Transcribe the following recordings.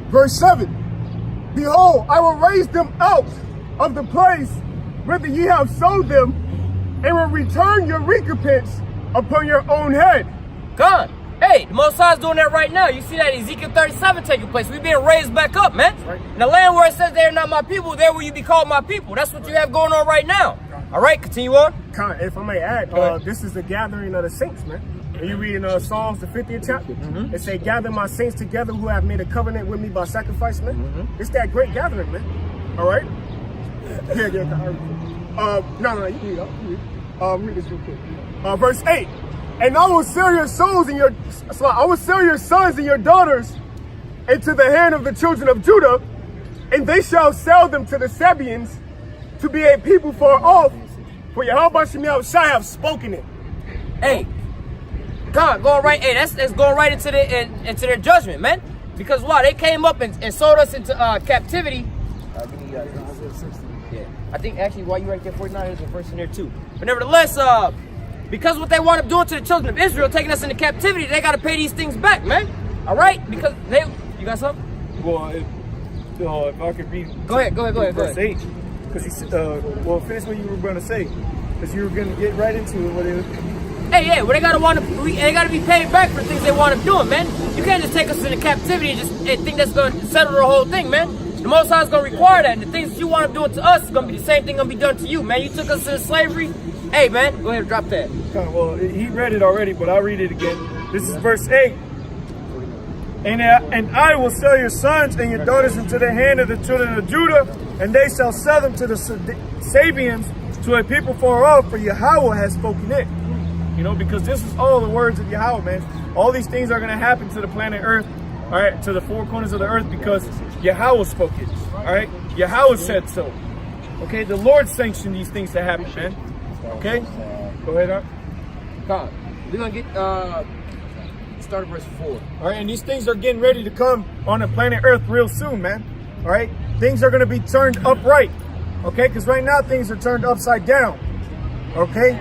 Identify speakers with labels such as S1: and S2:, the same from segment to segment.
S1: Verse 7. Behold, I will raise them out of the place whither ye have sold them, and will return your recompense upon your own head.
S2: God, hey, the Most High is doing that right now. You see that Ezekiel 37 taking place. We're being raised back up, man.
S1: Right.
S2: In the land where it says they are not my people, there will you be called my people. That's what you have going on right now. All right, continue on.
S1: Cont, if I may add, this is the gathering of the saints, man. When you read in Psalms, the 50th chapter, it say, gather my saints together who have made a covenant with me by sacrifice, man. It's that great gathering, man. All right? No, you read it. Read this real quick. Verse 8. And I will sell your sons and your daughters into the hand of the children of Judah, and they shall sell them to the Sabaeans to be a people far off, for Yahweh Shai have spoken it.
S2: Hey, God, going right. Hey, that's going right into their judgment, man. Because why? They came up and sold us into captivity. Yeah, I think actually while you right there, 49 is a verse in there too. But nevertheless, because what they wound up doing to the children of Israel, taking us into captivity, they got to pay these things back, man. All right? Because you got something?
S3: Well, if I could read.
S2: Go ahead.
S3: Verse 8. Because finish what you were going to say. Because you were going to get right into it.
S2: Hey, well, they gotta be paid back for the things they wound up doing, man. You can't just take us into captivity and think that's going to settle the whole thing, man. The Most High is going to require that. And the things that you wound up doing to us is going to be the same thing going to be done to you, man. You took us into slavery. Hey, man, go ahead and drop that.
S3: Well, he read it already, but I'll read it again. This is verse 8. And I will sell your sons and your daughters into the hand of the children of Judah, and they shall sell them to the Sabaeans, to a people far off, for Yahweh has spoken it. You know, because this is all the words of Yahweh, man. All these things are going to happen to the planet Earth, all right, to the four corners of the earth, because Yahweh spoke it, all right? Yahweh said so. Okay, the Lord sanctioned these things to happen, man. Okay? Go ahead,
S2: God, we're going to get start at verse 4.
S3: All right, and these things are getting ready to come on the planet Earth real soon, man. All right? Things are going to be turned upright, okay? Because right now things are turned upside down, okay?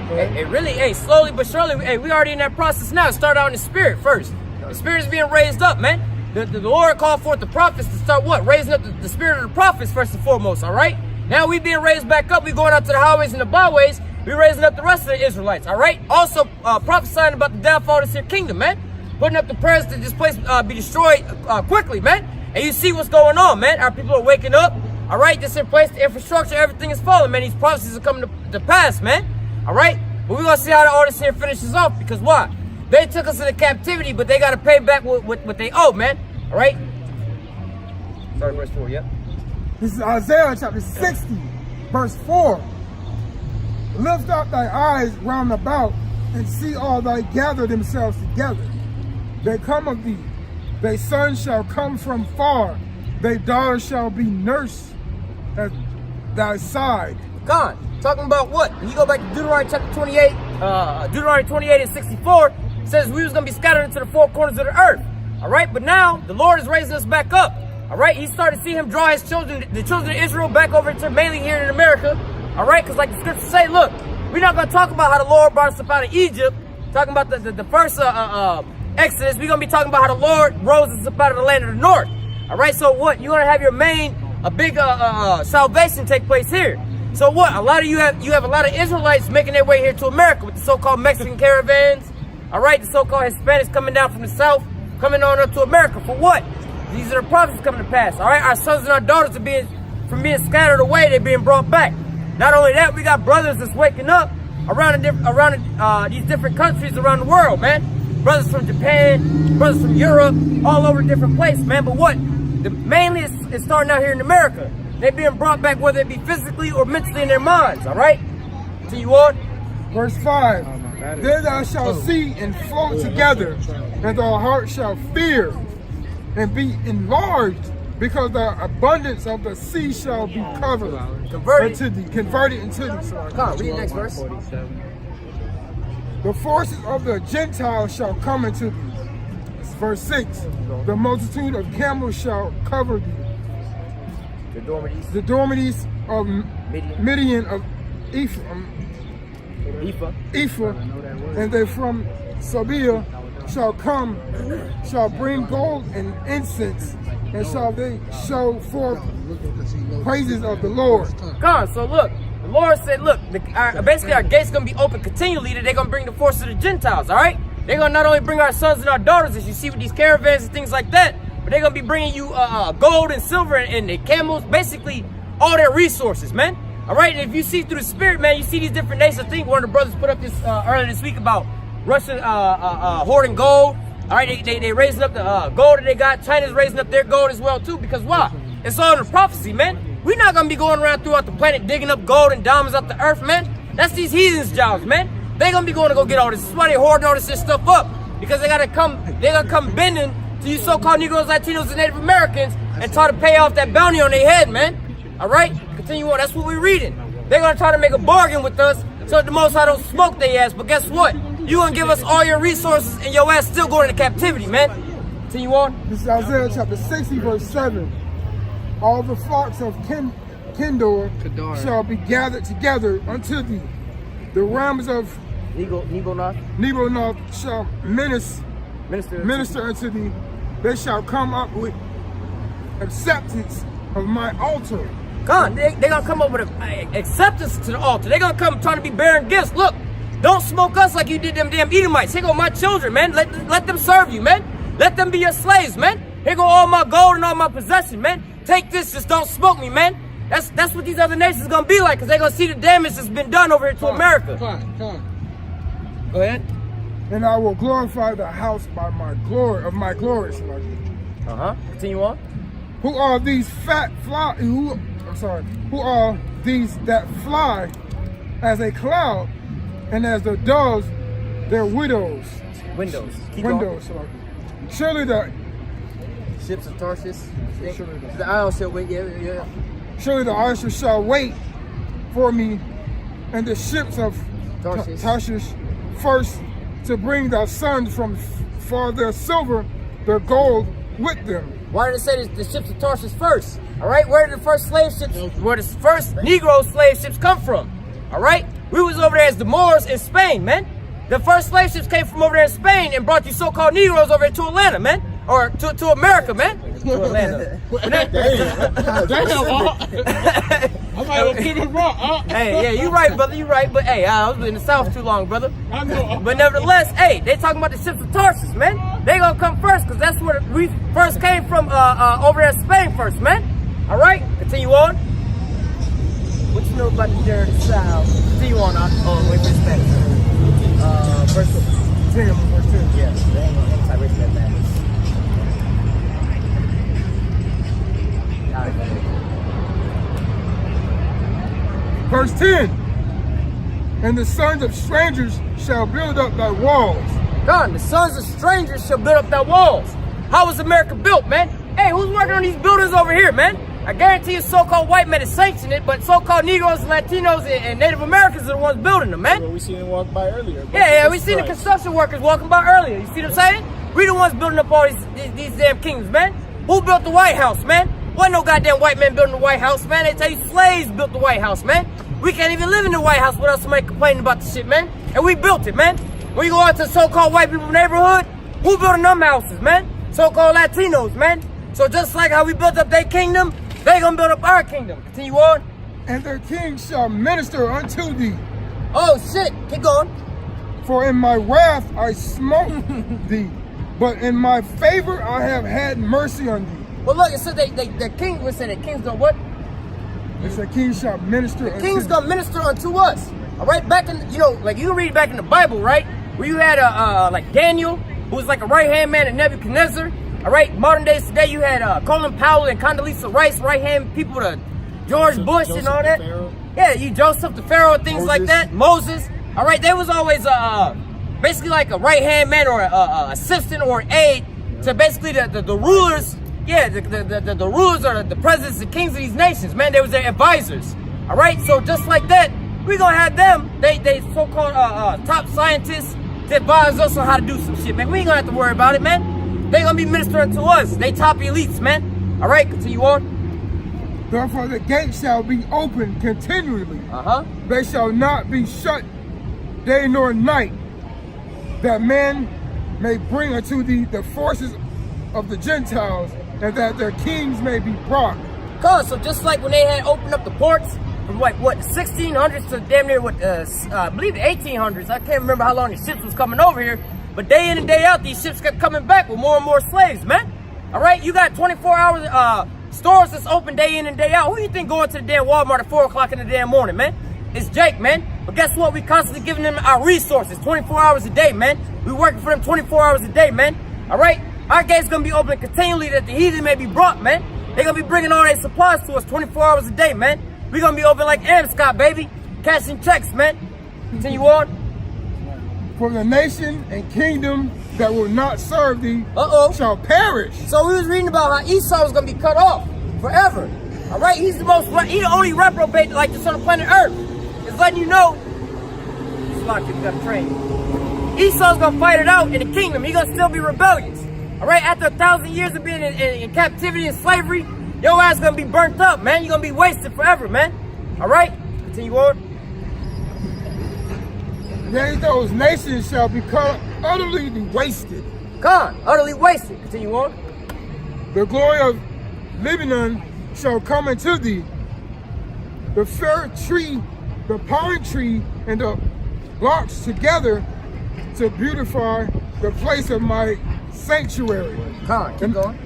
S2: Hey, slowly but surely, hey, we already in that process now. Start out in the spirit first. The spirit is being raised up, man. The Lord called forth the prophets to start what? Raising up the spirit of the prophets first and foremost, all right? Now we being raised back up. We going out to the highways and the byways. We raising up the rest of the Israelites, all right? Also prophesying about the downfall of this here kingdom, man. Putting up the prayers that this place be destroyed quickly, man. And you see what's going on, man. Our people are waking up, all right? This in place, the infrastructure, everything is falling, man. These prophecies are coming to pass, man. All right, but we're gonna see how all this here finishes off, because why? They took us into captivity, but they gotta pay back what they owe, man. All right. Sorry, verse 4. Yep.
S4: This is Isaiah chapter 60, verse 4. Lift up thy eyes round about, and see all thy gather themselves together. They come of thee. Thy sons shall come from far. Thy daughters shall be nursed at thy side.
S2: God, talking about what? When you go back to Deuteronomy chapter 28, Deuteronomy 28 and 64, it says we was going to be scattered into the four corners of the earth. All right, but now the Lord is raising us back up. All right, he started to see him draw his children, the children of Israel, back over to mainly here in America. All right, because like the scriptures say, look, we're not going to talk about how the Lord brought us up out of Egypt, talking about the first Exodus. We're going to be talking about how the Lord rose us up out of the land of the north. All right, so what? You're going to have your big salvation take place here. So what? A lot of you have a lot of Israelites making their way here to America with the so-called Mexican caravans. All right, the so-called Hispanics coming down from the south, coming on up to America. For what? These are the prophecies coming to pass. All right, our sons and our daughters are being scattered away. They're being brought back. Not only that, we got brothers that's waking up around these different countries around the world, man. Brothers from Japan, brothers from Europe, all over different places, man. But what? Mainly it's starting out here in America. They're being brought back, whether it be physically or mentally in their minds, all right? Continue on.
S4: Verse 5. Then thou shalt see and float together, and thy heart shall fear and be enlarged, because the abundance of the sea shall be converted into thee. Sorry.
S2: Come on, read the next verse.
S4: The forces of the Gentiles shall come into thee. Verse 6. The multitude of camels shall cover thee. The dormities of Midian of Ephah, and they from Sabia shall come, shall bring gold and incense, and shall they show forth praises of the Lord.
S2: God, so look, the Lord said, look, basically our gates going to be open continually, that they're going to bring the force of the Gentiles, all right? They're going to not only bring our sons and our daughters, as you see with these caravans and things like that, but they're going to be bringing you gold and silver and the camels, basically all their resources, man. All right, and if you see through the spirit, man, you see these different nations. I think one of the brothers put up this earlier this week about Russia hoarding gold. All right, they raising up the gold that they got. China's raising up their gold as well, too, because why? It's all in the prophecy, man. We're not going to be going around throughout the planet digging up gold and diamonds out the earth, man. That's these heathens' jobs, man. They're going to be going to go get all this. This is why they're hoarding all this stuff up, because they're going to come bending to you so-called Negroes, Latinos, and Native Americans and try to pay off that bounty on their head, man. All right? Continue on. That's what we're reading. They're going to try to make a bargain with us so that the Most High don't smoke their ass. But guess what? You're going to give us all your resources and your ass still going into captivity, man. Continue on.
S4: This is Isaiah chapter 60, verse 7. All the flocks of Kendor shall be gathered together unto thee. The rams of Nebo shall minister unto thee. They shall come up with acceptance of my altar.
S2: God, they're going to come up with acceptance to the altar. They're going to come trying to be bearing gifts. Look, don't smoke us like you did them damn Edomites. Here go my children, man. Let them serve you, man. Let them be your slaves, man. Here go all my gold and all my possession, man. Take this, just don't smoke me, man. That's what these other nations are going to be like, because they're going to see the damage that's been done over here to America. Go ahead.
S4: And I will glorify the house by my glory, of my glory.
S2: Continue on.
S4: Who are these who are these that fly as a cloud, and as the doves, their windows.
S2: Keep going.
S4: Surely the
S2: ships of Tarshish. The isles shall wait. Yeah.
S4: Surely the isles shall wait for me, and the ships of Tarshish first, to bring thy sons for their silver, their gold with them.
S2: Why did it say the ships of Tarshish first? All right, where did the first slave ships, where the first Negro slave ships come from? All right, we was over there as the Moors in Spain, man. The first slave ships came from over there in Spain and brought you so-called Negroes over here to Atlanta, man. Or to America, man. To Atlanta.
S3: I might have keep it wrong.
S2: Hey, yeah, you right, brother, you right. But hey, I was in the South too long, brother. I know. But nevertheless, hey, they talking about the ships of Tarshish, man. They gonna come first, because that's where we first came from, over there in Spain first, man. All right, continue on. What you know about the dirty South? Continue on. Wait for this back. Verse 10. Yeah, they ain't gonna anti-race that bad.
S4: Verse 10. And the sons of strangers shall build up thy walls.
S2: God, the sons of strangers shall build up thy walls. How was America built, man? Hey, who's working on these buildings over here, man? I guarantee you so-called white men is sanctioning it, but so-called Negroes, Latinos, and Native Americans are the ones building them, man.
S3: Well, we seen them walk by earlier.
S2: Yeah, we seen the construction workers walking by earlier. You see what I'm saying? We the ones building up all these damn kingdoms, man. Who built the White House, man? Wasn't no goddamn white man building the White House, man. They tell you slaves built the White House, man. We can't even live in the White House without somebody complaining about the shit, man. And we built it, man. When you go out to the so-called white people neighborhood, who building them houses, man? So-called Latinos, man. So just like how we built up their kingdom, they gonna build up our kingdom. Continue on.
S4: And their kings shall minister unto thee.
S2: Oh shit, keep going.
S4: For in my wrath I smote thee, but in my favor I have had mercy on thee.
S2: Well, look, it said the king was saying the king's gonna what?
S4: It said kings shall minister unto thee.
S2: King's gonna minister unto us. All right, back in, like you read back in the Bible, right? Where you had like Daniel, who was like a right-hand man of Nebuchadnezzar. All right, modern days today, you had Colin Powell and Condoleezza Rice, right-hand people to George Bush and all that. Yeah, you Joseph the Pharaoh, things like that. Moses. All right, they was always basically like a right-hand man or assistant or aide to basically the rulers. Yeah, the rulers or the presidents and kings of these nations, man. They was their advisors. All right, so just like that, we gonna have them. They so-called top scientists to advise us on how to do some shit, man. We ain't gonna have to worry about it, man. They gonna be ministering to us. They top elites, man. All right, continue on.
S4: Therefore the gate shall be open continually. They shall not be shut day nor night, that man may bring unto thee the forces of the Gentiles, and that their kings may be brought.
S2: So just like when they had opened up the ports from what 1600s to damn near I believe the 1800s. I can't remember how long the ships was coming over here, but day in and day out these ships kept coming back with more and more slaves, man. All right, you got 24-hour stores that's open day in and day out. Who you think going to the damn Walmart at 4 o'clock in the damn morning, man? It's Jake, man. But guess what? We constantly giving them our resources 24 hours a day, man. We working for them 24 hours a day, man. All right, our gate's gonna be open continually that the heathen may be brought, man. They're gonna be bringing all their supplies to us 24 hours a day, man. We're gonna be open like Amscott, baby. Cashing checks, man. Continue on.
S4: For the nation and kingdom that will not serve thee shall perish.
S2: So we was reading about how Esau was gonna be cut off forever. All right, he's the only reprobate like this on the planet Earth. It's letting you know. It's locked. You got a train. Esau's gonna fight it out in the kingdom. He's gonna still be rebellious. All right, after 1,000 years of being in captivity and slavery, your ass gonna be burnt up, man. You're gonna be wasted forever, man. All right, continue on.
S4: Yea, those nations shall become utterly wasted.
S2: Utterly wasted. Continue on.
S4: The glory of Lebanon shall come into thee, the fir tree, the pine tree, and the blocks together to beautify the place of my sanctuary.
S2: Keep going.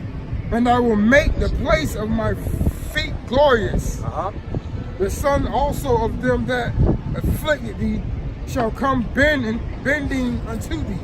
S4: And I will make the place of my feet glorious. The son also of them that afflicted thee shall come bending unto thee.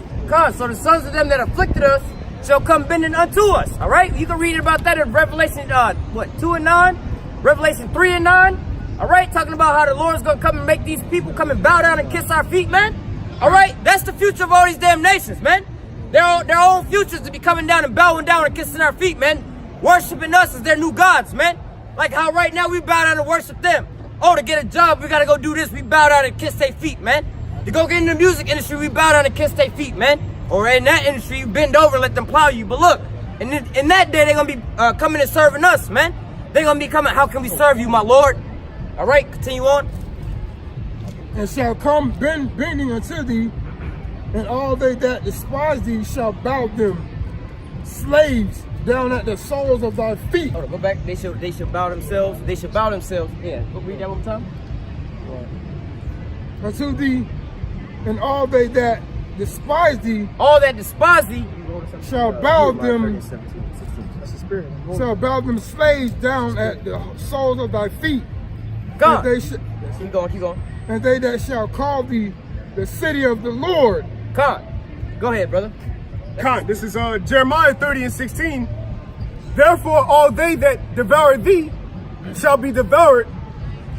S2: So the sons of them that afflicted us shall come bending unto us. All right, you can read about that in Revelation 2 and 9, Revelation 3 and 9. All right, talking about how the Lord's gonna come and make these people come and bow down and kiss our feet, man. All right, that's the future of all these damn nations, man. Their own futures to be coming down and bowing down and kissing our feet, man. Worshiping us as their new gods, man. Like how right now we bow down and worship them. Oh, to get a job, we gotta go do this. We bow down and kiss their feet, man. To go get in the music industry, we bow down and kiss their feet, man. Or in that industry, you bend over and let them plow you. But look, in that day, they're gonna be coming and serving us, man. They're gonna be coming, how can we serve you, my Lord? All right, continue on.
S4: And shall come bending unto thee, and all they that despise thee shall bow them slaves down at the soles of thy feet.
S2: Hold on, go back. They should bow themselves. They should bow themselves. Yeah, go read that one more time.
S4: Unto thee, and all they that despise thee, shall bow them slaves down at the soles of thy feet.
S2: God.
S4: Keep
S2: going.
S4: And they that shall call thee the city of the Lord.
S2: Con. Go ahead, brother.
S1: This is Jeremiah 30 and 16. Therefore all they that devour thee shall be devoured,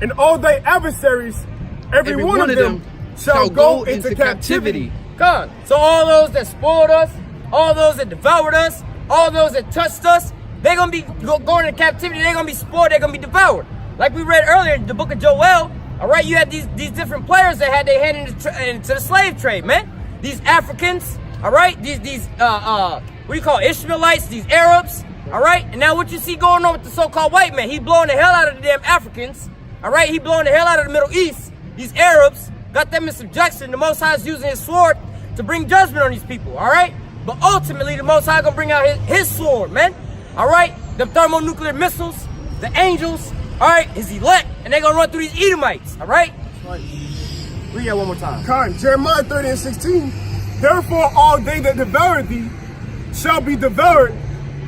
S1: and all thy adversaries, every one of them shall go into captivity.
S2: God. So all those that spoiled us, all those that devoured us, all those that touched us, they're going to be going into captivity. They're going to be spoiled. They're going to be devoured. Like we read earlier in the book of Joel, all right, you had these different players that had their hand into the slave trade, man. These Africans, all right, these what do you call it, Ishmaelites, these Arabs, all right? And now what you see going on with the so-called white man, he blowing the hell out of the damn Africans, all right? He blowing the hell out of the Middle East. These Arabs got them in subjection. The Most High is using his sword to bring judgment on these people, all right? But ultimately, the Most High gonna bring out his sword, man, all right? The thermonuclear missiles, the angels, all right, his elect, and they're gonna run through these Edomites, all right? Read that one more time.
S1: Jeremiah 30 and 16. Therefore all they that devour thee shall be devoured,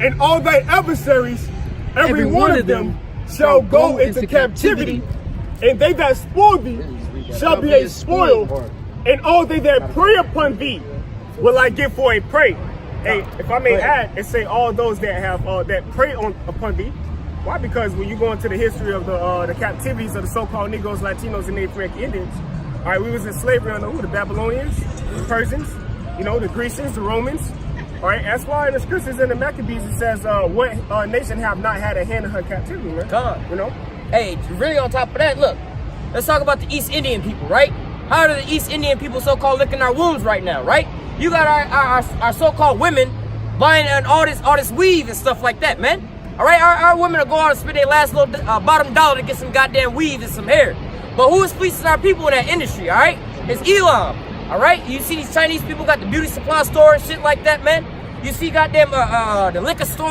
S1: and all thy adversaries, every one of them shall go into captivity. And they that spoil thee shall be a spoil, and all they that prey upon thee will I give for a prey. Hey, if I may add, it say all those that have that prey upon thee. Why? Because when you go into the history of the captivities of the so-called Negroes, Latinos, and Native American Indians, all right, we was in slavery under who? The Babylonians, the Persians, you know, the Grecians, the Romans. All right, that's why in the scriptures in the Maccabees it says, what nation have not had a hand in her captivity, man?
S2: God.
S1: You know?
S2: Hey, really on top of that, look, let's talk about the East Indian people, right? How are the East Indian people so-called licking our wounds right now, right? You got our so-called women buying all this weave and stuff like that, man. All right, our women will go out and spend their last little bottom dollar to get some goddamn weave and some hair. But who is fleecing our people in that industry, all right? It's Elam, All right, you see these Chinese people got the beauty supply store and shit like that, man. You see goddamn the liquor store.